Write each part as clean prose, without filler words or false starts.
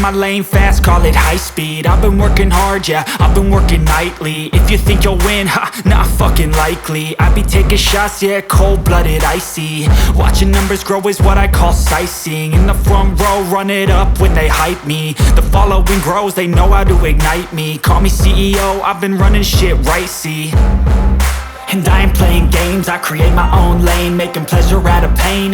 my lane fast, call it high speed. I've been working hard, yeah, I've been working nightly. If you think you'll win, ha, not fucking likely. I be taking shots, yeah, cold-blooded, icy. Watching numbers grow is what I call sightseeing. In the front row, run it up when they hype me. The following grows, they know how to ignite me. Call me CEO, I've been running shit right, see. And I ain't playing games, I create my own lane, making pleasure out of pain,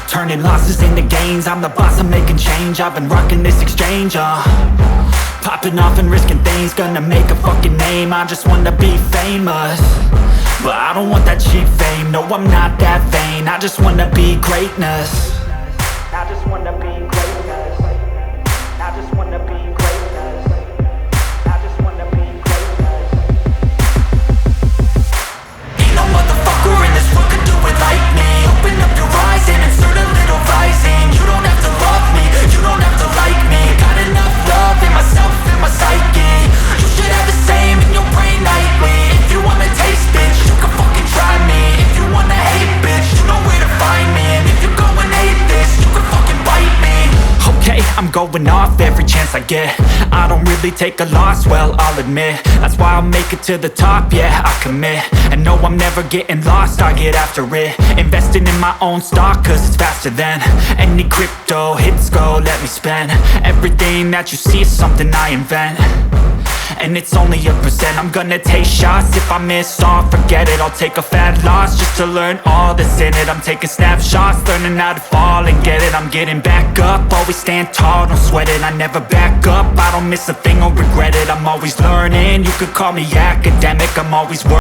turning losses into gains. I'm the boss, I'm making change. I've been rocking this exchange, popping off and risking things. Gonna make a fucking name, I just wanna be famous. But I don't want that cheap fame, no I'm not that vain. I just wanna be greatness. I just wanna be greatness. I just wanna be greatness. I just wanna be greatness. Ain't no motherfucker in this world could do it like me. Open up your eyes and insert a little rising. You don't have to love me, you don't have to like me. Got enough love in myself, in my psyche. You should have the same in your brain nightly. If you wanna taste, bitch, you can fucking try me. If you wanna hate, bitch, you know where to find me. And if you go and hate this, you can fucking bite me. Okay, I'm going off every chance I get. I don't really take a loss, well, I'll admit. That's why I'll make it to the top, yeah, I commit. And no, I'm never getting lost, I get after it. Investing in my own stock, cause it's faster than any crypto hits go, let me spend. Everything that you see is something I invent. And it's only a percent. I'm gonna take shots. If I miss all, forget it. I'll take a fat loss just to learn all that's in it. I'm taking snapshots, learning how to fall and get it. I'm getting back up, always stand tall, don't sweat it. I never back up, I don't miss a thing or regret it. I'm always learning, you could call me academic. I'm always working.